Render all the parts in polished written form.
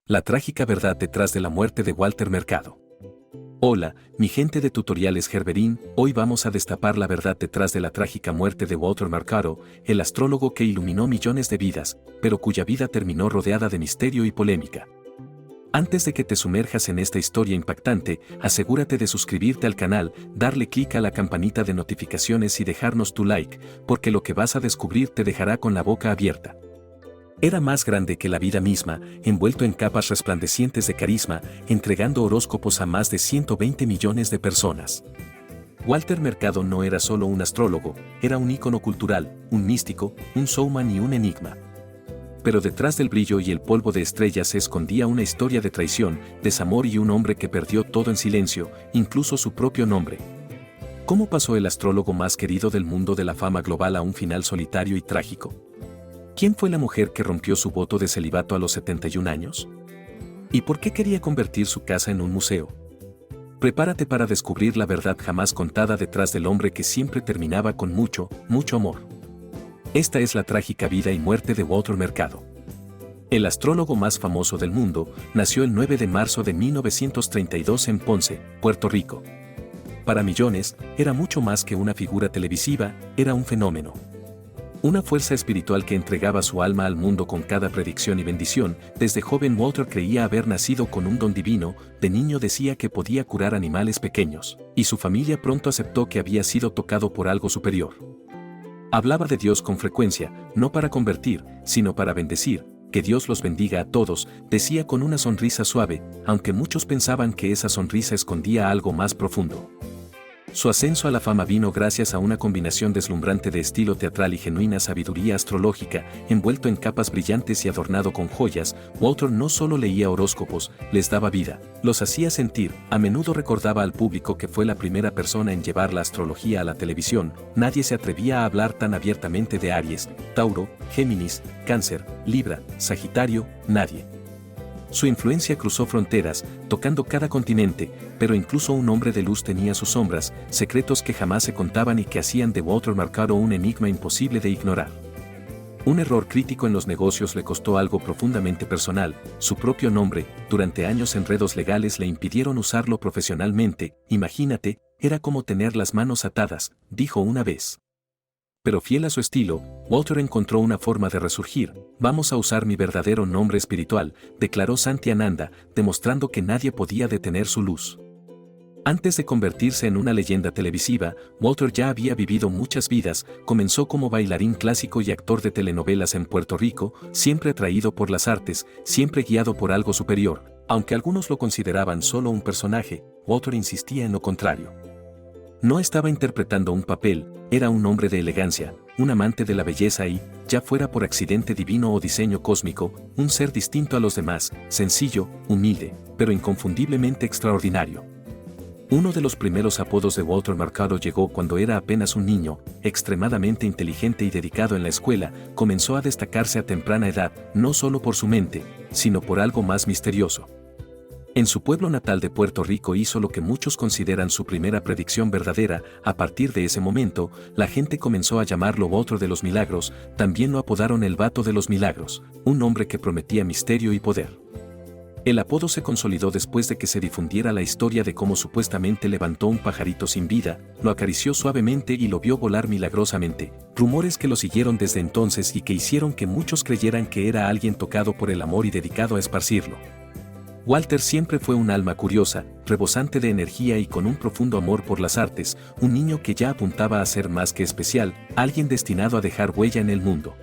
La trágica verdad detrás de la muerte de Walter Mercado. Hola, mi gente de Tutoriales Gerberín, hoy vamos a destapar la verdad detrás de la trágica muerte de Walter Mercado, el astrólogo que iluminó millones de vidas, pero cuya vida terminó rodeada de misterio y polémica. Antes de que te sumerjas en esta historia impactante, asegúrate de suscribirte al canal, darle clic a la campanita de notificaciones y dejarnos tu like, porque lo que vas a descubrir te dejará con la boca abierta. Era más grande que la vida misma, envuelto en capas resplandecientes de carisma, entregando horóscopos a más de 120 millones de personas. Walter Mercado no era solo un astrólogo, era un ícono cultural, un místico, un showman y un enigma. Pero detrás del brillo y el polvo de estrellas se escondía una historia de traición, desamor y un hombre que perdió todo en silencio, incluso su propio nombre. ¿Cómo pasó el astrólogo más querido del mundo de la fama global a un final solitario y trágico? ¿Quién fue la mujer que rompió su voto de celibato a los 71 años? ¿Y por qué quería convertir su casa en un museo? Prepárate para descubrir la verdad jamás contada detrás del hombre que siempre terminaba con mucho, mucho amor. Esta es la trágica vida y muerte de Walter Mercado. El astrólogo más famoso del mundo nació el 9 de marzo de 1932 en Ponce, Puerto Rico. Para millones, era mucho más que una figura televisiva, era un fenómeno. Una fuerza espiritual que entregaba su alma al mundo con cada predicción y bendición. Desde joven Walter creía haber nacido con un don divino, de niño decía que podía curar animales pequeños, y su familia pronto aceptó que había sido tocado por algo superior. Hablaba de Dios con frecuencia, no para convertir, sino para bendecir. Que Dios los bendiga a todos, decía con una sonrisa suave, aunque muchos pensaban que esa sonrisa escondía algo más profundo. Su ascenso a la fama vino gracias a una combinación deslumbrante de estilo teatral y genuina sabiduría astrológica. Envuelto en capas brillantes y adornado con joyas, Walter no solo leía horóscopos, les daba vida, los hacía sentir. A menudo recordaba al público que fue la primera persona en llevar la astrología a la televisión. Nadie se atrevía a hablar tan abiertamente de Aries, Tauro, Géminis, Cáncer, Libra, Sagitario, nadie. Su influencia cruzó fronteras, tocando cada continente, pero incluso un hombre de luz tenía sus sombras, secretos que jamás se contaban y que hacían de Walter Mercado un enigma imposible de ignorar. Un error crítico en los negocios le costó algo profundamente personal, su propio nombre. Durante años enredos legales le impidieron usarlo profesionalmente. Imagínate, era como tener las manos atadas, dijo una vez. Pero fiel a su estilo, Walter encontró una forma de resurgir. Vamos a usar mi verdadero nombre espiritual, declaró Santi Ananda, demostrando que nadie podía detener su luz. Antes de convertirse en una leyenda televisiva, Walter ya había vivido muchas vidas. Comenzó como bailarín clásico y actor de telenovelas en Puerto Rico, siempre atraído por las artes, siempre guiado por algo superior. Aunque algunos lo consideraban solo un personaje, Walter insistía en lo contrario. No estaba interpretando un papel, era un hombre de elegancia, un amante de la belleza y, ya fuera por accidente divino o diseño cósmico, un ser distinto a los demás, sencillo, humilde, pero inconfundiblemente extraordinario. Uno de los primeros apodos de Walter Mercado llegó cuando era apenas un niño, extremadamente inteligente y dedicado en la escuela. Comenzó a destacarse a temprana edad, no solo por su mente, sino por algo más misterioso. En su pueblo natal de Puerto Rico hizo lo que muchos consideran su primera predicción verdadera. A partir de ese momento, la gente comenzó a llamarlo Walter de los Milagros, también lo apodaron el Vato de los Milagros, un hombre que prometía misterio y poder. El apodo se consolidó después de que se difundiera la historia de cómo supuestamente levantó un pajarito sin vida, lo acarició suavemente y lo vio volar milagrosamente. Rumores que lo siguieron desde entonces y que hicieron que muchos creyeran que era alguien tocado por el amor y dedicado a esparcirlo. Walter siempre fue un alma curiosa, rebosante de energía y con un profundo amor por las artes, un niño que ya apuntaba a ser más que especial, alguien destinado a dejar huella en el mundo.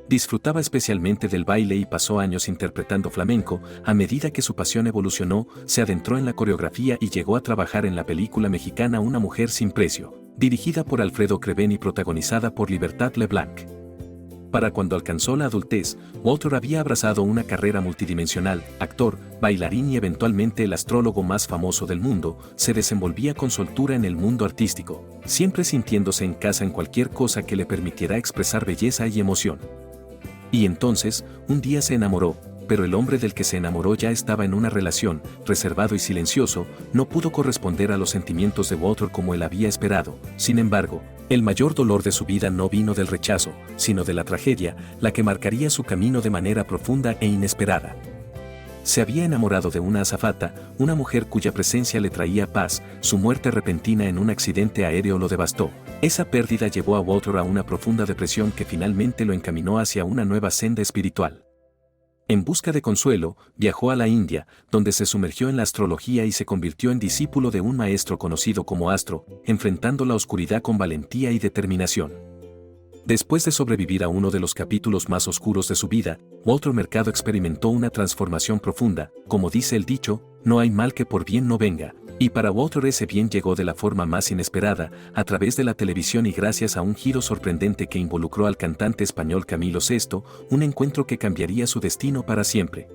Disfrutaba especialmente del baile y pasó años interpretando flamenco. A medida que su pasión evolucionó, se adentró en la coreografía y llegó a trabajar en la película mexicana Una mujer sin precio, dirigida por Alfredo Creven y protagonizada por Libertad Leblanc. Para cuando alcanzó la adultez, Walter había abrazado una carrera multidimensional, actor, bailarín y eventualmente el astrólogo más famoso del mundo. Se desenvolvía con soltura en el mundo artístico, siempre sintiéndose en casa en cualquier cosa que le permitiera expresar belleza y emoción. Y entonces, un día se enamoró, pero el hombre del que se enamoró ya estaba en una relación, reservado y silencioso. No pudo corresponder a los sentimientos de Walter como él había esperado. Sin embargo, el mayor dolor de su vida no vino del rechazo, sino de la tragedia, la que marcaría su camino de manera profunda e inesperada. Se había enamorado de una azafata, una mujer cuya presencia le traía paz. Su muerte repentina en un accidente aéreo lo devastó. Esa pérdida llevó a Walter a una profunda depresión que finalmente lo encaminó hacia una nueva senda espiritual. En busca de consuelo, viajó a la India, donde se sumergió en la astrología y se convirtió en discípulo de un maestro conocido como Astro, enfrentando la oscuridad con valentía y determinación. Después de sobrevivir a uno de los capítulos más oscuros de su vida, Walter Mercado experimentó una transformación profunda. Como dice el dicho, no hay mal que por bien no venga, y para Walter ese bien llegó de la forma más inesperada, a través de la televisión y gracias a un giro sorprendente que involucró al cantante español Camilo Sesto, un encuentro que cambiaría su destino para siempre.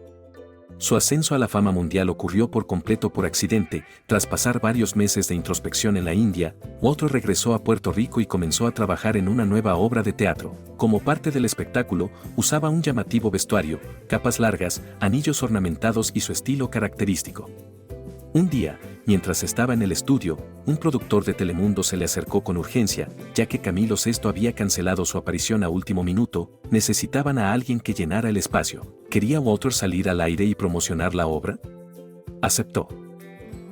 Su ascenso a la fama mundial ocurrió por completo por accidente. Tras pasar varios meses de introspección en la India, Walter regresó a Puerto Rico y comenzó a trabajar en una nueva obra de teatro. Como parte del espectáculo, usaba un llamativo vestuario, capas largas, anillos ornamentados y su estilo característico. Un día, mientras estaba en el estudio, un productor de Telemundo se le acercó con urgencia, ya que Camilo Sesto había cancelado su aparición a último minuto. Necesitaban a alguien que llenara el espacio. ¿Quería Walter salir al aire y promocionar la obra? Aceptó.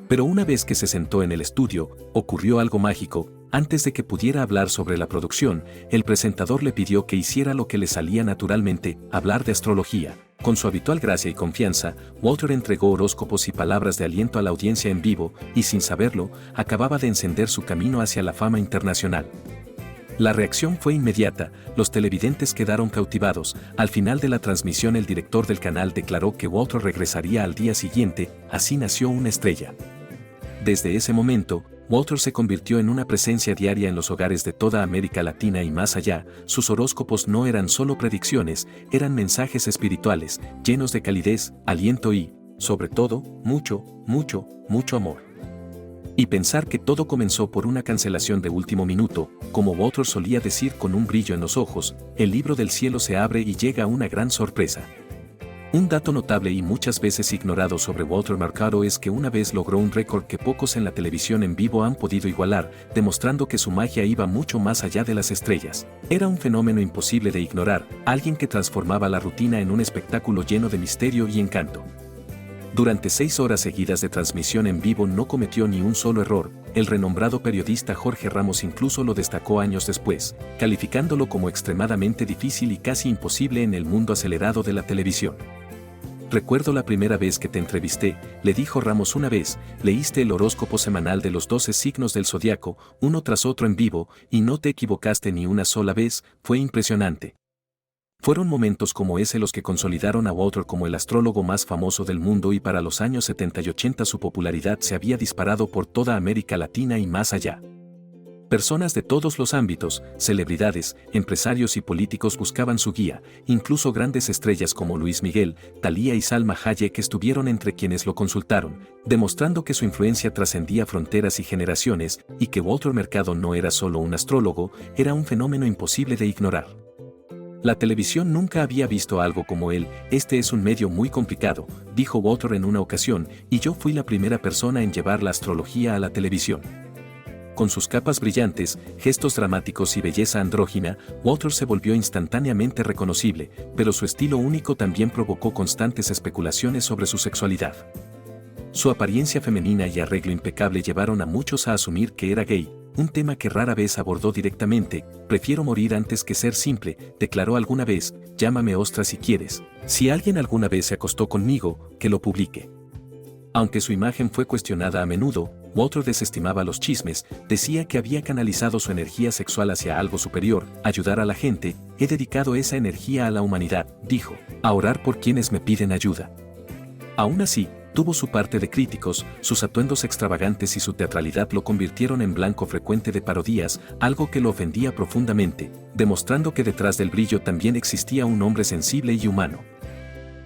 Pero una vez que se sentó en el estudio, ocurrió algo mágico. Antes de que pudiera hablar sobre la producción, el presentador le pidió que hiciera lo que le salía naturalmente, hablar de astrología. Con su habitual gracia y confianza, Walter entregó horóscopos y palabras de aliento a la audiencia en vivo, y sin saberlo, acababa de encender su camino hacia la fama internacional. La reacción fue inmediata, los televidentes quedaron cautivados. Al final de la transmisión el director del canal declaró que Walter regresaría al día siguiente. Así nació una estrella. Desde ese momento, Walter se convirtió en una presencia diaria en los hogares de toda América Latina y más allá. Sus horóscopos no eran solo predicciones, eran mensajes espirituales, llenos de calidez, aliento y, sobre todo, mucho, mucho, mucho amor. Y pensar que todo comenzó por una cancelación de último minuto, como Walter solía decir con un brillo en los ojos, el libro del cielo se abre y llega una gran sorpresa. Un dato notable y muchas veces ignorado sobre Walter Mercado es que una vez logró un récord que pocos en la televisión en vivo han podido igualar, demostrando que su magia iba mucho más allá de las estrellas. Era un fenómeno imposible de ignorar, alguien que transformaba la rutina en un espectáculo lleno de misterio y encanto. Durante 6 horas seguidas de transmisión en vivo no cometió ni un solo error. El renombrado periodista Jorge Ramos incluso lo destacó años después, calificándolo como extremadamente difícil y casi imposible en el mundo acelerado de la televisión. Recuerdo la primera vez que te entrevisté, le dijo Ramos una vez, leíste el horóscopo semanal de los 12 signos del zodiaco, uno tras otro en vivo, y no te equivocaste ni una sola vez. Fue impresionante. Fueron momentos como ese los que consolidaron a Walter como el astrólogo más famoso del mundo, y para los años 70 y 80 su popularidad se había disparado por toda América Latina y más allá. Personas de todos los ámbitos, celebridades, empresarios y políticos buscaban su guía, incluso grandes estrellas como Luis Miguel, Thalía y Salma Hayek estuvieron entre quienes lo consultaron, demostrando que su influencia trascendía fronteras y generaciones, y que Walter Mercado no era solo un astrólogo, era un fenómeno imposible de ignorar. La televisión nunca había visto algo como él. Este es un medio muy complicado, dijo Walter en una ocasión, y yo fui la primera persona en llevar la astrología a la televisión. Con sus capas brillantes, gestos dramáticos y belleza andrógina, Walter se volvió instantáneamente reconocible, pero su estilo único también provocó constantes especulaciones sobre su sexualidad. Su apariencia femenina y arreglo impecable llevaron a muchos a asumir que era gay, un tema que rara vez abordó directamente. Prefiero morir antes que ser simple, declaró alguna vez. Llámame ostra si quieres. Si alguien alguna vez se acostó conmigo, que lo publique. Aunque su imagen fue cuestionada a menudo, Walter desestimaba los chismes, decía que había canalizado su energía sexual hacia algo superior, ayudar a la gente. He dedicado esa energía a la humanidad, dijo, a orar por quienes me piden ayuda. Aún así, tuvo su parte de críticos. Sus atuendos extravagantes y su teatralidad lo convirtieron en blanco frecuente de parodias, algo que lo ofendía profundamente, demostrando que detrás del brillo también existía un hombre sensible y humano.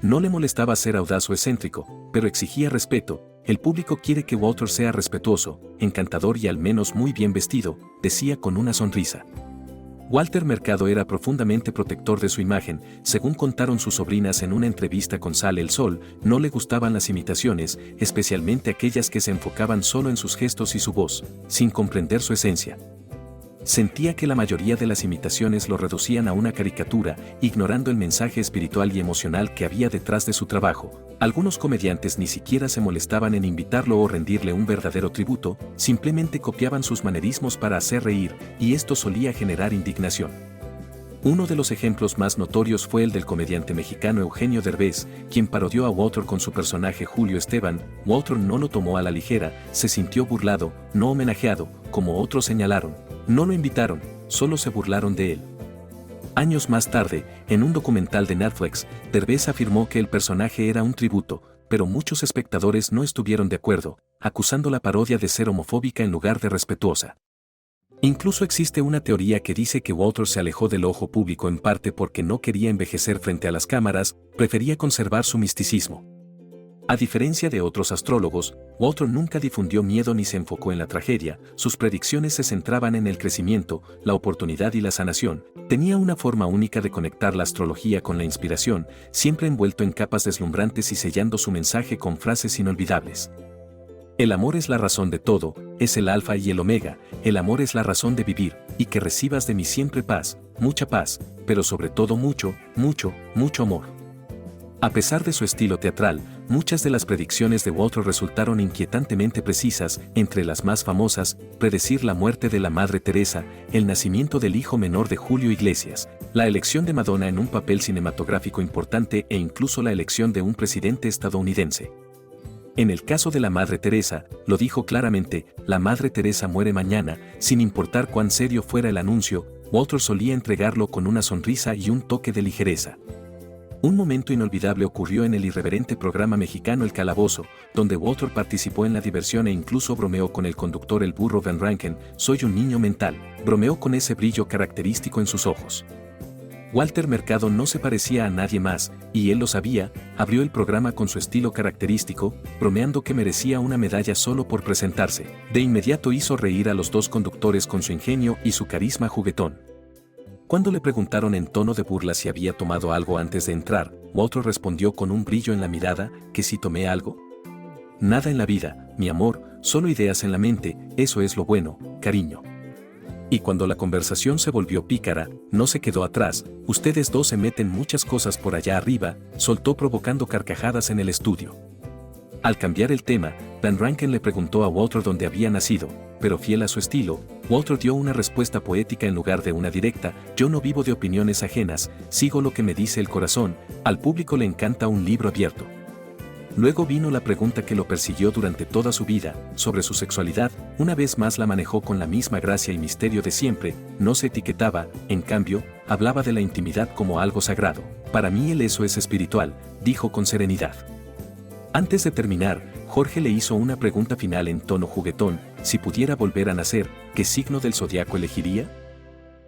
No le molestaba ser audaz o excéntrico, pero exigía respeto. El público quiere que Walter sea respetuoso, encantador y al menos muy bien vestido, decía con una sonrisa. Walter Mercado era profundamente protector de su imagen, según contaron sus sobrinas en una entrevista con Sale el Sol. No le gustaban las imitaciones, especialmente aquellas que se enfocaban solo en sus gestos y su voz, sin comprender su esencia. Sentía que la mayoría de las imitaciones lo reducían a una caricatura, ignorando el mensaje espiritual y emocional que había detrás de su trabajo. Algunos comediantes ni siquiera se molestaban en invitarlo o rendirle un verdadero tributo, simplemente copiaban sus manerismos para hacer reír, y esto solía generar indignación. Uno de los ejemplos más notorios fue el del comediante mexicano Eugenio Derbez, quien parodió a Walter con su personaje Julio Esteban. Walter no lo tomó a la ligera, se sintió burlado, no homenajeado, como otros señalaron. No lo invitaron, solo se burlaron de él. Años más tarde, en un documental de Netflix, Derbez afirmó que el personaje era un tributo, pero muchos espectadores no estuvieron de acuerdo, acusando la parodia de ser homofóbica en lugar de respetuosa. Incluso existe una teoría que dice que Walter se alejó del ojo público en parte porque no quería envejecer frente a las cámaras, prefería conservar su misticismo. A diferencia de otros astrólogos, Walter nunca difundió miedo ni se enfocó en la tragedia, sus predicciones se centraban en el crecimiento, la oportunidad y la sanación. Tenía una forma única de conectar la astrología con la inspiración, siempre envuelto en capas deslumbrantes y sellando su mensaje con frases inolvidables. El amor es la razón de todo, es el alfa y el omega, el amor es la razón de vivir, y que recibas de mí siempre paz, mucha paz, pero sobre todo mucho, mucho, mucho amor. A pesar de su estilo teatral, muchas de las predicciones de Walter resultaron inquietantemente precisas, entre las más famosas, predecir la muerte de la Madre Teresa, el nacimiento del hijo menor de Julio Iglesias, la elección de Madonna en un papel cinematográfico importante e incluso la elección de un presidente estadounidense. En el caso de la Madre Teresa, lo dijo claramente, la Madre Teresa muere mañana, sin importar cuán serio fuera el anuncio, Walter solía entregarlo con una sonrisa y un toque de ligereza. Un momento inolvidable ocurrió en el irreverente programa mexicano El Calabozo, donde Walter participó en la diversión e incluso bromeó con el conductor el burro Van Rankin, soy un niño mental, bromeó con ese brillo característico en sus ojos. Walter Mercado no se parecía a nadie más, y él lo sabía, abrió el programa con su estilo característico, bromeando que merecía una medalla solo por presentarse. De inmediato hizo reír a los dos conductores con su ingenio y su carisma juguetón. Cuando le preguntaron en tono de burla si había tomado algo antes de entrar, Walter respondió con un brillo en la mirada, que si tomé algo. Nada en la vida, mi amor, solo ideas en la mente, eso es lo bueno, cariño. Y cuando la conversación se volvió pícara, no se quedó atrás, ustedes dos se meten muchas cosas por allá arriba, soltó provocando carcajadas en el estudio. Al cambiar el tema, Van Rankin le preguntó a Walter dónde había nacido, pero fiel a su estilo, Walter dio una respuesta poética en lugar de una directa, yo no vivo de opiniones ajenas, sigo lo que me dice el corazón, al público le encanta un libro abierto. Luego vino la pregunta que lo persiguió durante toda su vida, sobre su sexualidad, una vez más la manejó con la misma gracia y misterio de siempre, no se etiquetaba, en cambio, hablaba de la intimidad como algo sagrado. Para mí eso es espiritual, dijo con serenidad. Antes de terminar, Jorge le hizo una pregunta final en tono juguetón, si pudiera volver a nacer, ¿qué signo del zodiaco elegiría?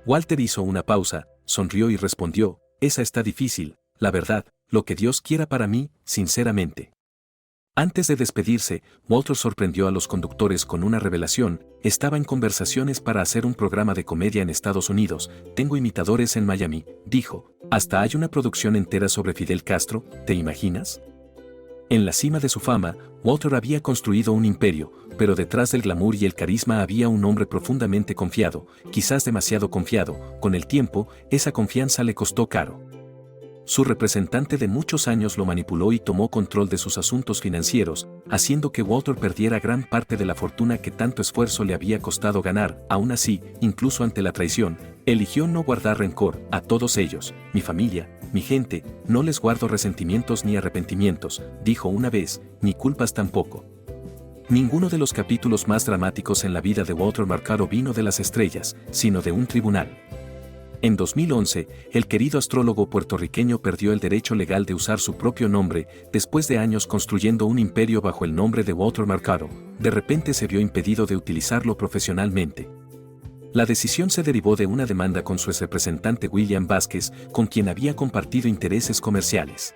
Walter hizo una pausa, sonrió y respondió, esa está difícil, la verdad, lo que Dios quiera para mí, sinceramente. Antes de despedirse, Walter sorprendió a los conductores con una revelación, estaba en conversaciones para hacer un programa de comedia en Estados Unidos, tengo imitadores en Miami, dijo, hasta hay una producción entera sobre Fidel Castro, ¿te imaginas? En la cima de su fama, Walter había construido un imperio, pero detrás del glamour y el carisma había un hombre profundamente confiado, quizás demasiado confiado, con el tiempo, esa confianza le costó caro. Su representante de muchos años lo manipuló y tomó control de sus asuntos financieros, haciendo que Walter perdiera gran parte de la fortuna que tanto esfuerzo le había costado ganar. Aún así, incluso ante la traición, eligió no guardar rencor. A todos ellos, mi familia, mi gente, no les guardo resentimientos ni arrepentimientos, dijo una vez, ni culpas tampoco. Ninguno de los capítulos más dramáticos en la vida de Walter Mercado vino de las estrellas, sino de un tribunal. En 2011, el querido astrólogo puertorriqueño perdió el derecho legal de usar su propio nombre, después de años construyendo un imperio bajo el nombre de Walter Mercado, de repente se vio impedido de utilizarlo profesionalmente. La decisión se derivó de una demanda con su exrepresentante William Vázquez, con quien había compartido intereses comerciales.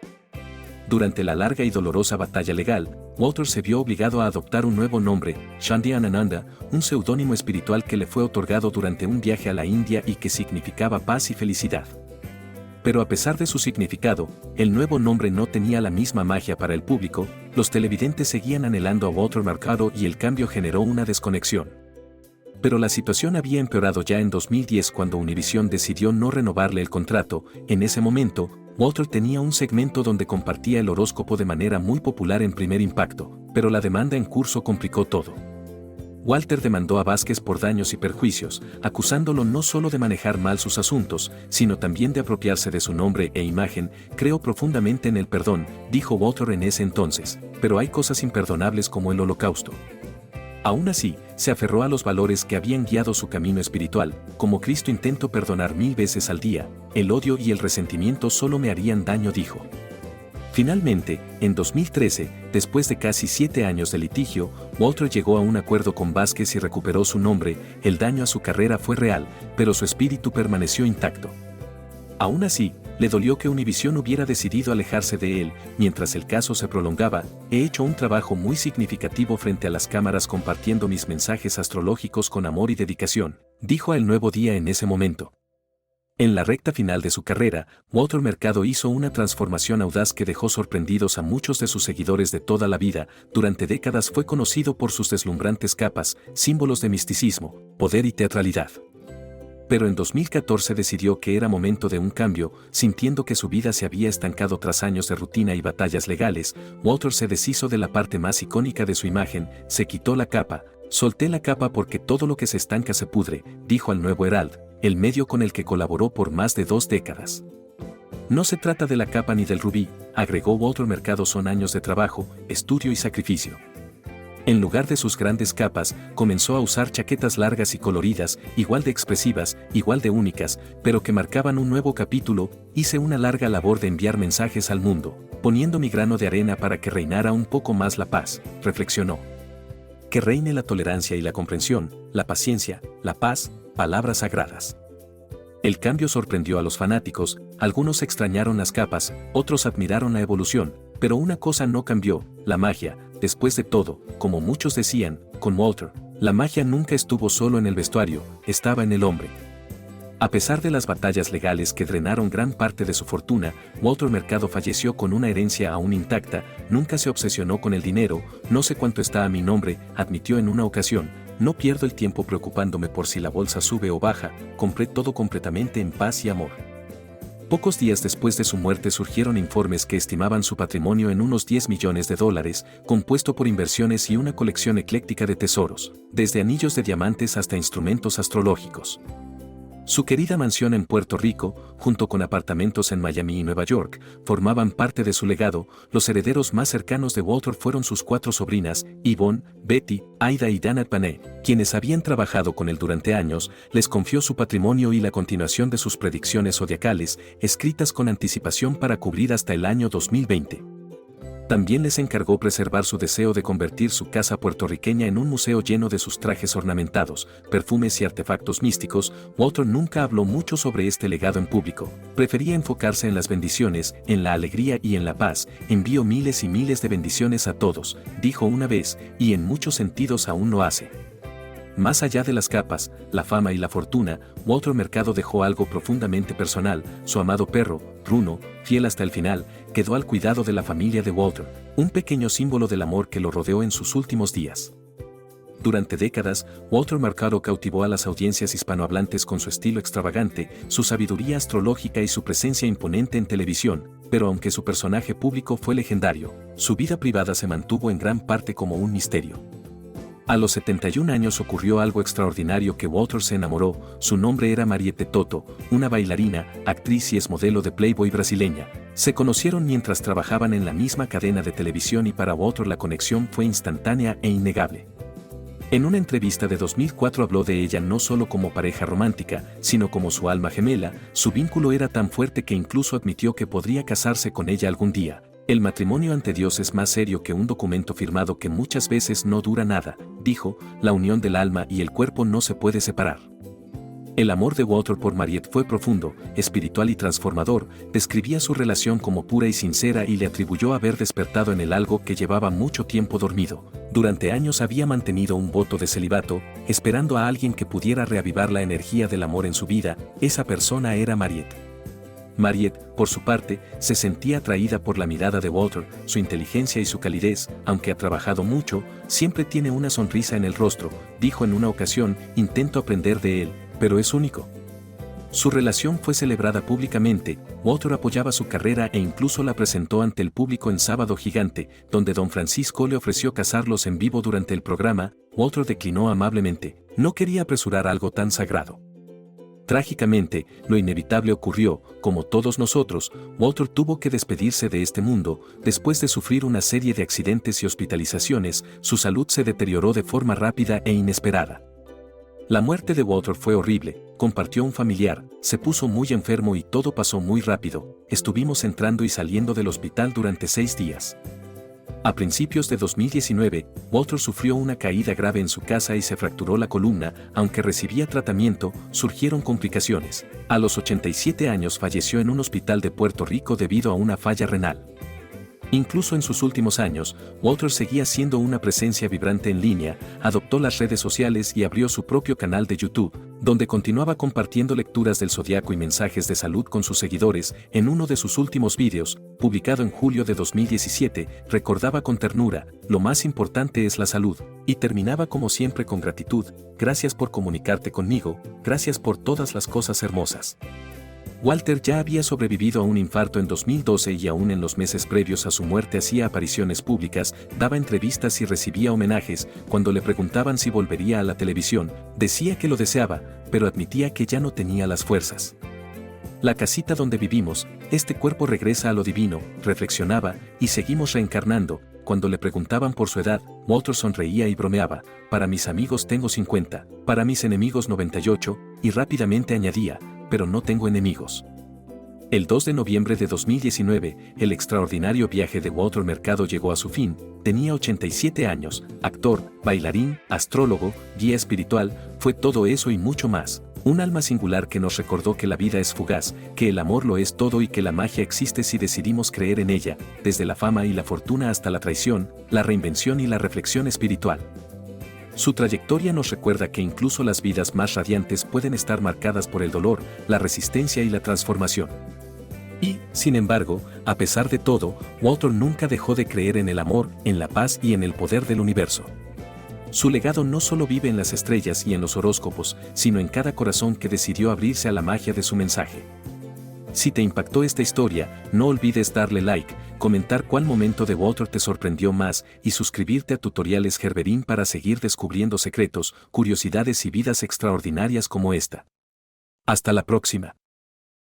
Durante la larga y dolorosa batalla legal, Walter se vio obligado a adoptar un nuevo nombre, Shandianananda, un seudónimo espiritual que le fue otorgado durante un viaje a la India y que significaba paz y felicidad. Pero a pesar de su significado, el nuevo nombre no tenía la misma magia para el público, los televidentes seguían anhelando a Walter Mercado y el cambio generó una desconexión. Pero la situación había empeorado ya en 2010 cuando Univision decidió no renovarle el contrato. En ese momento, Walter tenía un segmento donde compartía el horóscopo de manera muy popular en Primer Impacto, pero la demanda en curso complicó todo. Walter demandó a Vázquez por daños y perjuicios, acusándolo no solo de manejar mal sus asuntos, sino también de apropiarse de su nombre e imagen. Creo profundamente en el perdón, dijo Walter en ese entonces, pero hay cosas imperdonables como el holocausto. Aún así, se aferró a los valores que habían guiado su camino espiritual. Como Cristo intento perdonar 1000 veces al día, el odio y el resentimiento solo me harían daño, dijo. Finalmente, en 2013, después de casi 7 años de litigio, Walter llegó a un acuerdo con Vázquez y recuperó su nombre. El daño a su carrera fue real, pero su espíritu permaneció intacto. Aún así, le dolió que Univision hubiera decidido alejarse de él. Mientras el caso se prolongaba, he hecho un trabajo muy significativo frente a las cámaras compartiendo mis mensajes astrológicos con amor y dedicación, dijo a El Nuevo Día en ese momento. En la recta final de su carrera, Walter Mercado hizo una transformación audaz que dejó sorprendidos a muchos de sus seguidores de toda la vida. Durante décadas fue conocido por sus deslumbrantes capas, símbolos de misticismo, poder y teatralidad. Pero en 2014 decidió que era momento de un cambio. Sintiendo que su vida se había estancado tras años de rutina y batallas legales, Walter se deshizo de la parte más icónica de su imagen, se quitó la capa. Solté la capa porque todo lo que se estanca se pudre, dijo al Nuevo Herald, el medio con el que colaboró por más de 2 décadas. No se trata de la capa ni del rubí, agregó Walter Mercado, son años de trabajo, estudio y sacrificio. En lugar de sus grandes capas, comenzó a usar chaquetas largas y coloridas, igual de expresivas, igual de únicas, pero que marcaban un nuevo capítulo. Hice una larga labor de enviar mensajes al mundo, poniendo mi grano de arena para que reinara un poco más la paz, reflexionó. Que reine la tolerancia y la comprensión, la paciencia, la paz, palabras sagradas. El cambio sorprendió a los fanáticos, algunos extrañaron las capas, otros admiraron la evolución, pero una cosa no cambió, la magia. Después de todo, como muchos decían, con Walter, la magia nunca estuvo solo en el vestuario, estaba en el hombre. A pesar de las batallas legales que drenaron gran parte de su fortuna, Walter Mercado falleció con una herencia aún intacta. Nunca se obsesionó con el dinero. No sé cuánto está a mi nombre, admitió en una ocasión. No pierdo el tiempo preocupándome por si la bolsa sube o baja, compré todo completamente en paz y amor. Pocos días después de su muerte surgieron informes que estimaban su patrimonio en unos $10 millones, compuesto por inversiones y una colección ecléctica de tesoros, desde anillos de diamantes hasta instrumentos astrológicos. Su querida mansión en Puerto Rico, junto con apartamentos en Miami y Nueva York, formaban parte de su legado. Los herederos más cercanos de Walter fueron sus 4 sobrinas, Yvonne, Betty, Aida y Janet Panet, quienes habían trabajado con él durante años. Les confió su patrimonio y la continuación de sus predicciones zodiacales, escritas con anticipación para cubrir hasta el año 2020. También les encargó preservar su deseo de convertir su casa puertorriqueña en un museo lleno de sus trajes ornamentados, perfumes y artefactos místicos. Walter nunca habló mucho sobre este legado en público, prefería enfocarse en las bendiciones, en la alegría y en la paz. Envío miles y miles de bendiciones a todos, dijo una vez, y en muchos sentidos aún lo hace. Más allá de las capas, la fama y la fortuna, Walter Mercado dejó algo profundamente personal. Su amado perro, Bruno, fiel hasta el final, quedó al cuidado de la familia de Walter, un pequeño símbolo del amor que lo rodeó en sus últimos días. Durante décadas, Walter Mercado cautivó a las audiencias hispanohablantes con su estilo extravagante, su sabiduría astrológica y su presencia imponente en televisión, pero aunque su personaje público fue legendario, su vida privada se mantuvo en gran parte como un misterio. A los 71 años ocurrió algo extraordinario que Walter se enamoró. Su nombre era Mariette Toto, una bailarina, actriz y exmodelo de Playboy brasileña. Se conocieron mientras trabajaban en la misma cadena de televisión y para Walter la conexión fue instantánea e innegable. En una entrevista de 2004 habló de ella no solo como pareja romántica, sino como su alma gemela. Su vínculo era tan fuerte que incluso admitió que podría casarse con ella algún día. El matrimonio ante Dios es más serio que un documento firmado que muchas veces no dura nada, dijo, la unión del alma y el cuerpo no se puede separar. El amor de Walter por Mariette fue profundo, espiritual y transformador. Describía su relación como pura y sincera y le atribuyó haber despertado en él algo que llevaba mucho tiempo dormido. Durante años había mantenido un voto de celibato, esperando a alguien que pudiera reavivar la energía del amor en su vida. Esa persona era Mariette. Mariette, por su parte, se sentía atraída por la mirada de Walter, su inteligencia y su calidez. Aunque ha trabajado mucho, siempre tiene una sonrisa en el rostro, dijo en una ocasión, intento aprender de él, pero es único. Su relación fue celebrada públicamente, Walter apoyaba su carrera e incluso la presentó ante el público en Sábado Gigante, donde Don Francisco le ofreció casarlos en vivo durante el programa. Walter declinó amablemente, no quería apresurar algo tan sagrado. Trágicamente, lo inevitable ocurrió, como todos nosotros, Walter tuvo que despedirse de este mundo. Después de sufrir una serie de accidentes y hospitalizaciones, su salud se deterioró de forma rápida e inesperada. La muerte de Walter fue horrible, compartió un familiar, se puso muy enfermo y todo pasó muy rápido. Estuvimos entrando y saliendo del hospital durante 6 días. A principios de 2019, Walter sufrió una caída grave en su casa y se fracturó la columna. Aunque recibía tratamiento, surgieron complicaciones. A los 87 años falleció en un hospital de Puerto Rico debido a una falla renal. Incluso en sus últimos años, Walter seguía siendo una presencia vibrante en línea, adoptó las redes sociales y abrió su propio canal de YouTube, donde continuaba compartiendo lecturas del zodiaco y mensajes de salud con sus seguidores. En uno de sus últimos vídeos, publicado en julio de 2017, recordaba con ternura, lo más importante es la salud, y terminaba como siempre con gratitud, gracias por comunicarte conmigo, gracias por todas las cosas hermosas. Walter ya había sobrevivido a un infarto en 2012 y aún en los meses previos a su muerte hacía apariciones públicas, daba entrevistas y recibía homenajes. Cuando le preguntaban si volvería a la televisión, decía que lo deseaba, pero admitía que ya no tenía las fuerzas. La casita donde vivimos, este cuerpo regresa a lo divino, reflexionaba, y seguimos reencarnando. Cuando le preguntaban por su edad, Walter sonreía y bromeaba, para mis amigos tengo 50, para mis enemigos 98, y rápidamente añadía, pero no tengo enemigos. El 2 de noviembre de 2019, el extraordinario viaje de Walter Mercado llegó a su fin. Tenía 87 años, actor, bailarín, astrólogo, guía espiritual, fue todo eso y mucho más. Un alma singular que nos recordó que la vida es fugaz, que el amor lo es todo y que la magia existe si decidimos creer en ella, desde la fama y la fortuna hasta la traición, la reinvención y la reflexión espiritual. Su trayectoria nos recuerda que incluso las vidas más radiantes pueden estar marcadas por el dolor, la resistencia y la transformación. Y, sin embargo, a pesar de todo, Walter nunca dejó de creer en el amor, en la paz y en el poder del universo. Su legado no solo vive en las estrellas y en los horóscopos, sino en cada corazón que decidió abrirse a la magia de su mensaje. Si te impactó esta historia, no olvides darle like, comentar cuál momento de Walter te sorprendió más y suscribirte a Tutoriales Gerberín para seguir descubriendo secretos, curiosidades y vidas extraordinarias como esta. Hasta la próxima.